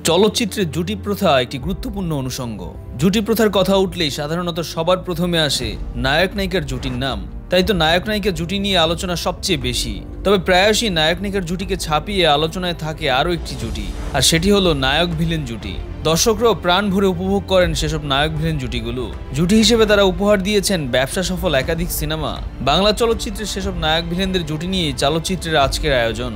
চলচ্চিত্রের জুটি প্রথা একটি গুরুত্বপূর্ণ অনুষঙ্গ। জুটি প্রথার কথা উঠলেই সাধারণত সবার প্রথমে আসে নায়ক নায়িকার জুটির নাম। তাই তো নায়ক নায়িকা জুটি নিয়ে আলোচনা সবচেয়ে বেশি। তবে প্রায়শই নায়ক নায়িকার জুটিকে ছাপিয়ে আলোচনায় থাকে আরও একটি জুটি, আর সেটি হলো নায়ক ভিলেন জুটি। দর্শকরাও প্রাণ ভরে উপভোগ করেন সেসব নায়ক ভিলেন জুটিগুলো। জুটি হিসেবে তারা উপহার দিয়েছেন ব্যবসা সফল একাধিক সিনেমা। বাংলা চলচ্চিত্রের সেসব নায়ক ভিলেনদের জুটি নিয়ে চলচ্চিত্রের আজকের আয়োজন।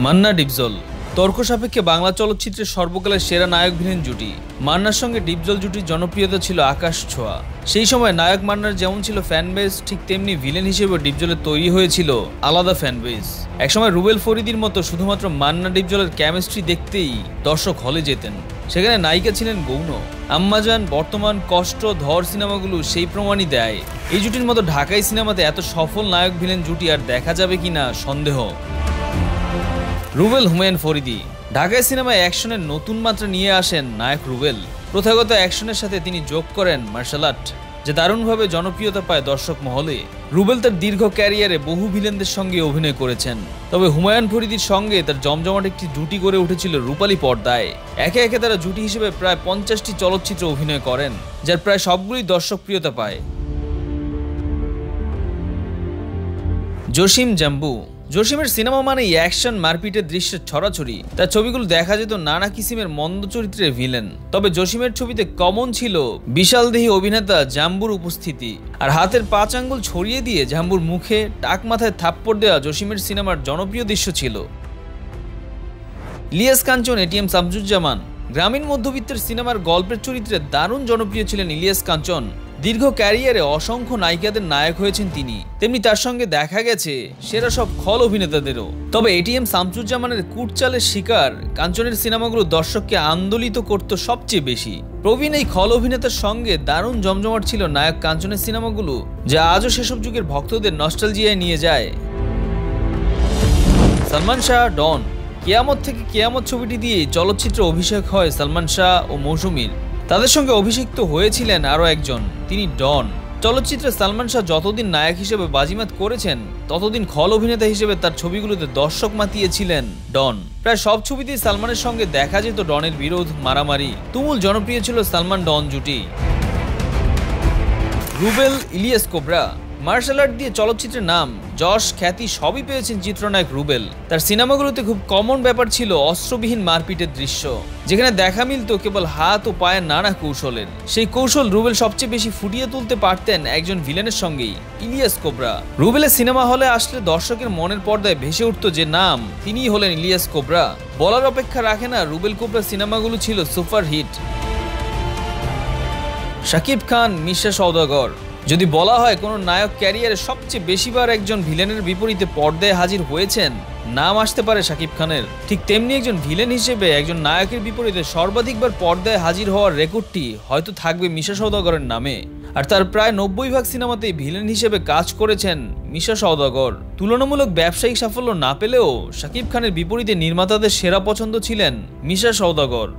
মান্না ডিপজল। তর্ক সাপেক্ষে বাংলা চলচ্চিত্রের সর্বকালের সেরা নায়ক ভিলেন জুটি। মান্নার সঙ্গে ডিপজল জুটির জনপ্রিয়তা ছিল আকাশ ছোঁয়া। সেই সময় নায়ক মান্নার যেমন ছিল ফ্যানবেস, ঠিক তেমনি ভিলেন হিসেবে ডিপজলের তৈরি হয়েছিল আলাদা ফ্যানবেস। একসময় রুবেল ফরিদির মতো শুধুমাত্র মান্না ডিপজলের কেমিস্ট্রি দেখতেই দর্শক হলে যেতেন। সেখানে নায়িকা ছিলেন গৌণ। আম্মাজান, বর্তমান, কষ্ট, ধর সিনেমাগুলো সেই প্রমাণই দেয়। এই জুটির মতো ঢাকাই সিনেমাতে এত সফল নায়ক ভিলেন জুটি আর দেখা যাবে কিনা সন্দেহ। রুবেল হুমায়ুন ফরিদি। ঢাকায় সিনেমায় অ্যাকশনের নতুন মাত্রা নিয়ে আসেন নায়ক রুবেল। প্রথাগত অ্যাকশনের সাথে তিনি যোগ করেন মার্শাল আর্ট, যে দারুণভাবে জনপ্রিয়তা পায় দর্শক মহলে। রুবেল তার দীর্ঘ ক্যারিয়ারে বহু ভিলেনদের সঙ্গে অভিনয় করেছেন, তবে হুমায়ুন ফরিদির সঙ্গে তার জমজমাট একটি জুটি গড়ে উঠেছিল রূপালী পর্দায়। একে একে তারা জুটি হিসেবে প্রায় 50টি চলচ্চিত্রে অভিনয় করেন, যার প্রায় সবগুলোই দর্শকপ্রিয়তা পায়। জসিম জাম্বু। জসিমের সিনেমা মানেই অ্যাকশন, মারপিটের দৃশ্যের ছড়াছড়ি। তার ছবিগুলো দেখা যেত নানা কিসিমের মন্দ চরিত্রের ভিলেন। তবে জসিমের ছবিতে কমন ছিল বিশালদেহী অভিনেতা জাম্বুর উপস্থিতি। আর হাতের 5 আঙ্গুল ছড়িয়ে দিয়ে জাম্বুর মুখে টাক মাথায় থাপ্পড় দেওয়া জসিমের সিনেমার জনপ্রিয় দৃশ্য ছিল। ইলিয়াস কাঞ্চন, এটিএম শামসুজ্জামান। গ্রামীণ মধ্যবিত্তের সিনেমার গল্পের চরিত্রে দারুণ জনপ্রিয় ছিলেন ইলিয়াস কাঞ্চন। দীর্ঘ ক্যারিয়ারে অসংখ্য নায়িকাদের নায়ক হয়েছেন তিনি, তেমনি তার সঙ্গে দেখা গেছে সেরা সব খল অভিনেতাদেরও। তবে এটিএম শামসুজ্জামানের কুটচালের শিকার কাঞ্চনের সিনেমাগুলো দর্শককে আন্দোলিত করত সবচেয়ে বেশি। প্রবীণ এই খল অভিনেতার সঙ্গে দারুণ জমজমাট ছিল নায়ক কাঞ্চনের সিনেমাগুলো, যা আজও সেসব যুগের ভক্তদের নস্টালজিয়ায় নিয়ে যায়। সালমান শাহ, ডন। কেয়ামত থেকে কেয়ামত ছবিটি দিয়ে চলচ্চিত্র অভিষেক হয় সালমান শাহ ও মৌসুমীর। তাদের সঙ্গে অভিষিক্ত হয়েছিলেন আরও একজন, তিনি ডন। চলচ্চিত্রে সালমান শাহ যতদিন নায়ক হিসেবে বাজিমাত করেছেন, ততদিন খল অভিনেতা হিসেবে তার ছবিগুলোতে দর্শক মাতিয়েছিলেন ডন। প্রায় সব ছবিতেই সালমানের সঙ্গে দেখা যেত ডনের বিরোধ, মারামারি। তুমুল জনপ্রিয় ছিল সালমান ডন জুটি। রুবেল, ইলিয়াস কোবরা। মার্শাল আর্ট দিয়ে চলচ্চিত্রের নাম, যশ, খ্যাতি সবই পেয়েছেন চিত্রনায়ক রুবেল। তার সিনেমাগুলোতে খুব কমন ব্যাপার ছিল অস্ত্রবিহীন মারপিটের দৃশ্য, যেখানে দেখা মিলত কেবল হাত ও পায়ের নানা কৌশলের। সেই কৌশল রুবেল সবচেয়ে বেশি ফুটিয়ে তুলতে পারতেন একজন ভিলেনের সঙ্গেই, ইলিয়াস কোবরা। রুবেলের সিনেমা হলে আসলে দর্শকের মনের পর্দায় ভেসে উঠত যে নাম, তিনিই হলেন ইলিয়াস কোবরা। বলার অপেক্ষা রাখে না, রুবেল কোবরা সিনেমাগুলো ছিল সুপার হিট। শাকিব খান, মিশা সওদাগর। যদি বলা হয় কোনো নায়ক ক্যারিয়ারে সবচেয়ে বেশিবার একজন ভিলেনের বিপরীতে পর্দায় হাজির হয়েছেন, নাম আসতে পারে শাকিব খানের। ঠিক তেমনি একজন ভিলেন হিসেবে একজন নায়কের বিপরীতে সর্বাধিকবার পর্দায় হাজির হওয়ার রেকর্ডটি হয়তো থাকবে মিশা সওদাগরের নামে। আর তার প্রায় 90 ভাগ সিনেমাতেই ভিলেন হিসেবে কাজ করেছেন মিশা সওদাগর। তুলনামূলক ব্যবসায়িক সাফল্য না পেলেও শাকিব খানের বিপরীতে নির্মাতাদের সেরা পছন্দ ছিলেন মিশা সওদাগর।